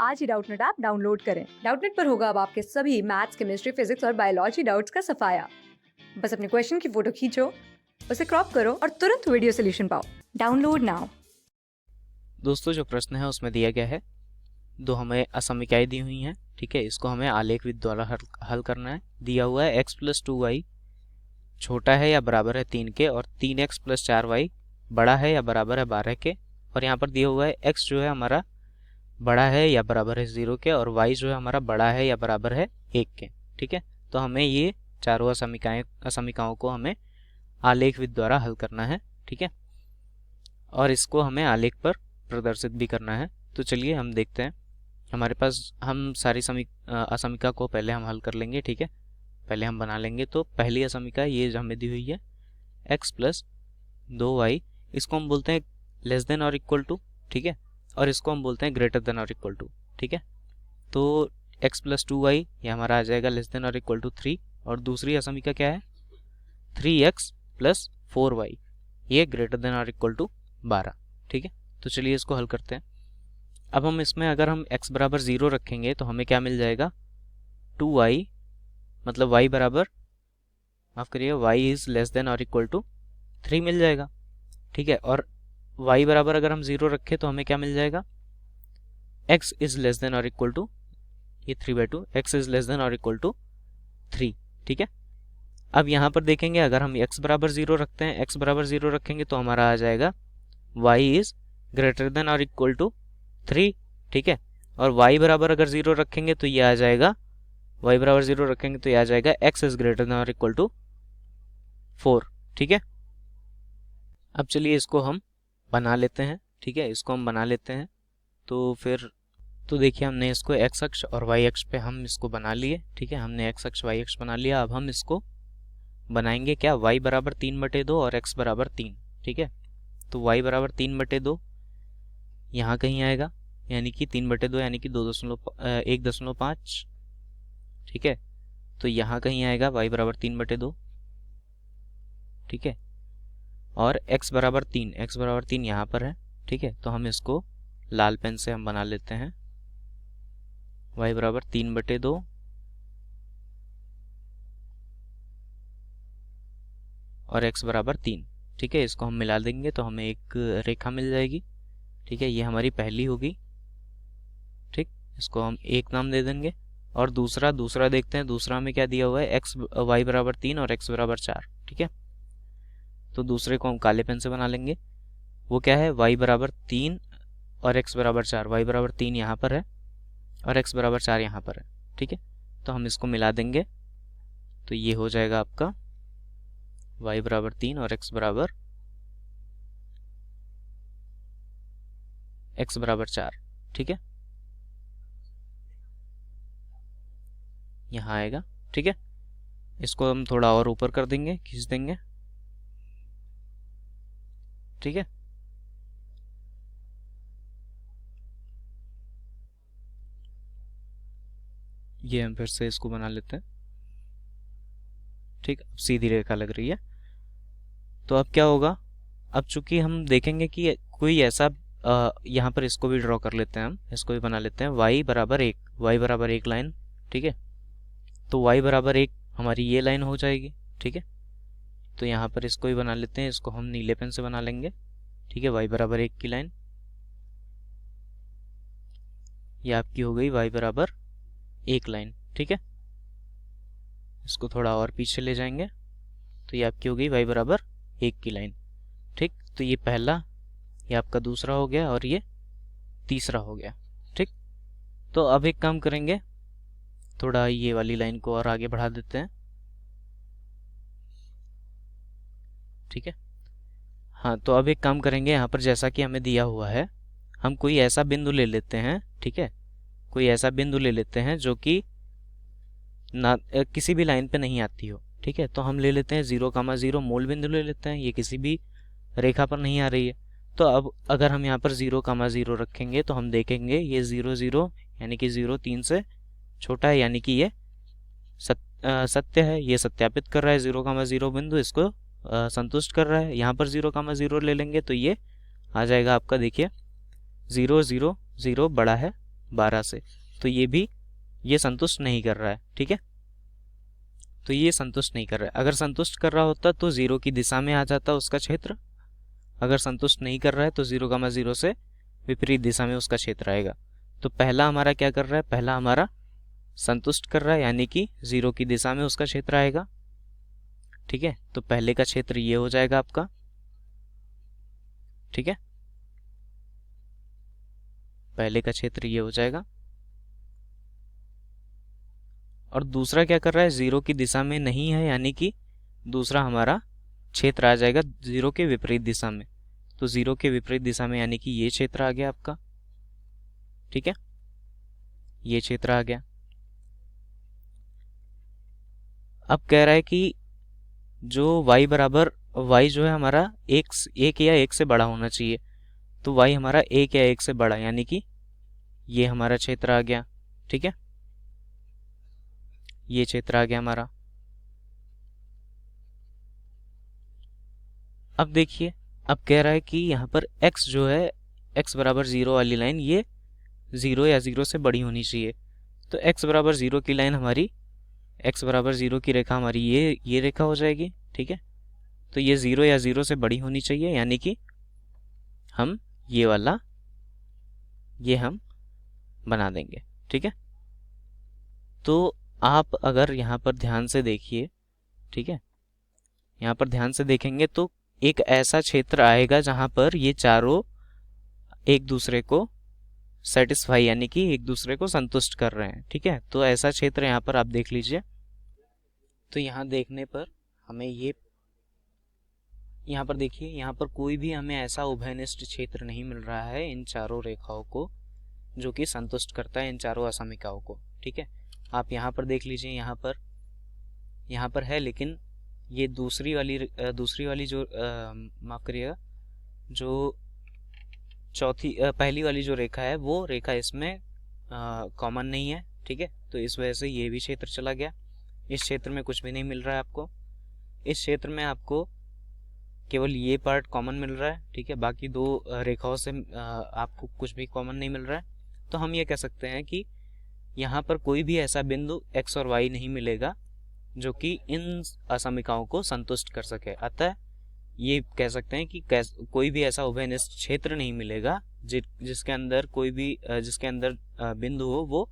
आज ही Doubtnut app download करें। Doubtnut पर होगा अब आपके सभी मैथ्स, केमिस्ट्री, फिजिक्स और बायोलॉजी डाउट्स का सफाया। बस अपने क्वेश्चन की फोटो खींचो, उसे क्रॉप करो और तुरंत वीडियो सोल्यूशन पाओ। Download now. दोस्तों, जो प्रश्न है उसमें दिया गया है, दो हमें असमीकाएं दी हुई हैं। ठीक है, इसको हमें आलेख विधि द्वारा हल करना है। दिया हुआ है x + 2y छोटा है या बराबर है 3 के, और 3x + 4y बड़ा है या बराबर है 12 के। और यहाँ पर दिया हुआ है x जो है हमारा बड़ा है या बराबर है 0 के, और y जो है हमारा बड़ा है या बराबर है 1 के। ठीक है, तो हमें ये चारों असमीकाओं को हमें आलेख विधि द्वारा हल करना है। ठीक है, और इसको हमें आलेख पर प्रदर्शित भी करना है। तो चलिए हम देखते हैं। हमारे पास हम सारी असमीका को पहले हम हल कर लेंगे। ठीक है, पहले हम बना लेंगे। तो पहली असमीका ये जो हमें दी हुई है x + 2y, इसको हम बोलते हैं लेस देन और इक्वल टू। ठीक है, और इसको हम बोलते हैं ग्रेटर देन और इक्वल टू। ठीक है, तो x + 2y ये हमारा आ जाएगा लेस देन और इक्वल टू 3। और दूसरी असमीका क्या है 3x + 4y, ये ग्रेटर देन और इक्वल टू 12। ठीक है, तो चलिए इसको हल करते हैं। अब हम इसमें अगर हम x बराबर 0 रखेंगे तो हमें क्या मिल जाएगा 2y, मतलब y बराबर, माफ करिए, y इज लेस देन और इक्वल टू 3 मिल जाएगा। ठीक है, और y बराबर अगर हम 0 रखें तो हमें क्या मिल जाएगा x इज लेस देन और इक्वल टू, ये 3/2, x इज लेस देन और इक्वल टू 3। ठीक है, अब यहाँ पर देखेंगे अगर हम x बराबर 0 रखते हैं, x बराबर 0 रखेंगे तो हमारा आ जाएगा y इज ग्रेटर देन और इक्वल टू 3। ठीक है, और y बराबर अगर 0 रखेंगे तो ये आ जाएगा, y बराबर 0 रखेंगे तो ये आ जाएगा x इज ग्रेटर देन और इक्वल टू 4। ठीक है, अब चलिए इसको हम बना लेते हैं। ठीक है, इसको हम बना लेते हैं। तो फिर तो देखिए हमने इसको x अक्ष और y अक्ष पे हम इसको बना लिए। ठीक है, हमने x अक्ष y अक्ष बना लिया। अब हम इसको बनाएंगे क्या, y बराबर 3/2 और x बराबर 3। ठीक है, तो y बराबर 3/2 यहाँ कहीं आएगा, यानी कि 3/2 यानी कि 1.5। ठीक है, तो यहाँ कहीं आएगा y बराबर 3/2। ठीक है, और x बराबर 3 यहाँ पर है। ठीक है, तो हम इसको लाल पेन से हम बना लेते हैं। y बराबर 3/2 और x बराबर 3। ठीक है, इसको हम मिला देंगे तो हमें एक रेखा मिल जाएगी। ठीक है, ये हमारी पहली होगी। ठीक, इसको हम एक नाम दे देंगे। और दूसरा देखते हैं, दूसरा में क्या दिया हुआ है y बराबर 3 और x बराबर 4। ठीक है, तो दूसरे को हम काले पेन से बना लेंगे। वो क्या है, y बराबर 3 और x बराबर 4। y बराबर 3 यहाँ पर है और x बराबर 4 यहाँ पर है। ठीक है, तो हम इसको मिला देंगे तो ये हो जाएगा आपका y बराबर 3 और x बराबर 4। ठीक है, यहाँ आएगा। ठीक है, इसको हम थोड़ा और ऊपर कर देंगे, खींच देंगे। ठीक है, ये हम फिर से इसको बना लेते हैं। ठीक, अब सीधी रेखा लग रही है। तो अब क्या होगा, अब चूंकि हम देखेंगे कि कोई ऐसा यहाँ पर इसको भी ड्रॉ कर लेते हैं, हम इसको भी बना लेते हैं। y बराबर 1 लाइन। ठीक है, तो y बराबर 1 हमारी ये लाइन हो जाएगी। ठीक है, तो यहाँ पर इसको भी बना लेते हैं, इसको हम नीले पेन से बना लेंगे। ठीक है, y बराबर 1 की लाइन ये आपकी हो गई y बराबर 1 लाइन। ठीक है, इसको थोड़ा और पीछे ले जाएंगे तो ये आपकी हो गई y बराबर 1 की लाइन। ठीक, तो ये पहला, ये आपका दूसरा हो गया और ये तीसरा हो गया। ठीक, तो अब एक काम करेंगे, थोड़ा ये वाली लाइन को और आगे बढ़ा देते हैं। ठीक है, हाँ, तो अब एक काम करेंगे, यहाँ पर जैसा कि हमें दिया हुआ है, हम कोई ऐसा बिंदु ले लेते हैं। ठीक है, कोई ऐसा बिंदु ले लेते हैं जो कि ना किसी भी लाइन पे नहीं आती हो। ठीक है, तो हम ले लेते हैं 0,0 मूल बिंदु ले लेते हैं, ये किसी भी रेखा पर नहीं आ रही है। तो अब अगर हम यहाँ पर 0,0 रखेंगे तो हम देखेंगे ये 0 0 यानी कि 0 3 से छोटा है, यानी कि ये सत्य है। ये सत्यापित कर रहा है 0,0 बिंदु इसको संतुष्ट कर रहा है। यहाँ पर 0,0 ले लेंगे तो ये आ जाएगा आपका, देखिए 0 0 0 बड़ा है 12 से, तो ये संतुष्ट नहीं कर रहा है, ठीक है। तो ये संतुष्ट नहीं कर रहा है। अगर संतुष्ट कर रहा होता तो 0 की दिशा में आ जाता उसका क्षेत्र। अगर संतुष्ट नहीं कर रहा है तो 0,0 से विपरीत दिशा में उसका क्षेत्र आएगा। तो पहला हमारा क्या कर रहा है, पहला हमारा संतुष्ट कर रहा है, यानी कि 0 की दिशा में उसका क्षेत्र आएगा, ठीक है। तो पहले का क्षेत्र ये हो जाएगा आपका, ठीक है, पहले का क्षेत्र ये हो जाएगा। और दूसरा क्या कर रहा है, 0 की दिशा में नहीं है, यानी कि दूसरा हमारा क्षेत्र आ जाएगा 0 के विपरीत दिशा में। तो 0 के विपरीत दिशा में यानी कि ये क्षेत्र आ गया आपका, ठीक है, ये क्षेत्र आ गया। अब कह रहा है कि जो y जो है हमारा एक या एक से बड़ा होना चाहिए। तो y हमारा 1 या 1 से बड़ा, यानी कि ये हमारा क्षेत्र आ गया, ठीक है, ये क्षेत्र आ गया हमारा। अब देखिए, अब कह रहा है कि यहाँ पर x जो है, x बराबर 0 वाली लाइन, ये 0 या 0 से बड़ी होनी चाहिए। तो x बराबर 0 की लाइन हमारी, x बराबर 0 की रेखा हमारी ये रेखा हो जाएगी, ठीक है। तो ये 0 या 0 से बड़ी होनी चाहिए, यानी कि हम ये वाला हम बना देंगे, ठीक है। तो आप अगर यहाँ पर ध्यान से देखिए, ठीक है, यहाँ पर ध्यान से देखेंगे तो एक ऐसा क्षेत्र आएगा जहां पर ये चारों एक दूसरे को सेटिस्फाई, यानी कि एक दूसरे को संतुष्ट कर रहे हैं, ठीक है। तो ऐसा क्षेत्र यहाँ पर आप देख लीजिए। तो यहाँ देखने पर हमें यहाँ पर देखिए, यहाँ पर कोई भी हमें ऐसा उभयनिष्ठ क्षेत्र नहीं मिल रहा है इन चारों रेखाओं को जो कि संतुष्ट करता है इन चारों असमिकाओं को, ठीक है। आप यहाँ पर देख लीजिए, यहाँ पर है, लेकिन ये दूसरी वाली जो माफ करिएगा, जो पहली वाली जो रेखा है वो रेखा इसमें कॉमन नहीं है, ठीक है। तो इस वजह से ये भी क्षेत्र चला गया। इस क्षेत्र में कुछ भी नहीं मिल रहा है आपको। इस क्षेत्र में आपको केवल ये पार्ट कॉमन मिल रहा है, ठीक है। बाकी दो रेखाओं से आपको कुछ भी कॉमन नहीं मिल रहा है। तो हम ये कह सकते हैं कि यहाँ पर कोई भी ऐसा बिंदु x और y नहीं मिलेगा जो कि इन असमिकाओं को संतुष्ट कर सके। अतः ये कह सकते हैं कि कोई भी ऐसा उभयनिष्ठ क्षेत्र नहीं मिलेगा जिसके अंदर बिंदु हो वो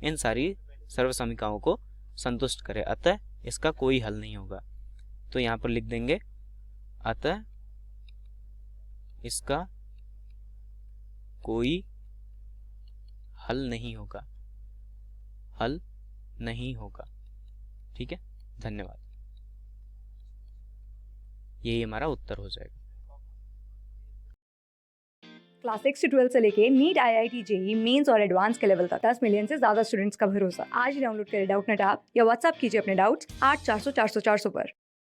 इन सारी सर्वसमिकाओं को संतुष्ट करे। अतः इसका कोई हल नहीं होगा। तो यहाँ पर लिख देंगे, अतः इसका कोई हल नहीं होगा, ठीक है। धन्यवाद। यही हमारा उत्तर हो जाएगा। क्लास 6 से 12 से लेके नीट, IIT, JEE मेंस और एडवांस के लेवल तक 10 मिलियन से ज्यादा स्टूडेंट्स का भरोसा। आज ही डाउनलोड करें डाउटनेट ऐप या व्हाट्सएप कीजिए अपने डाउट्स 8400 400 400 पर।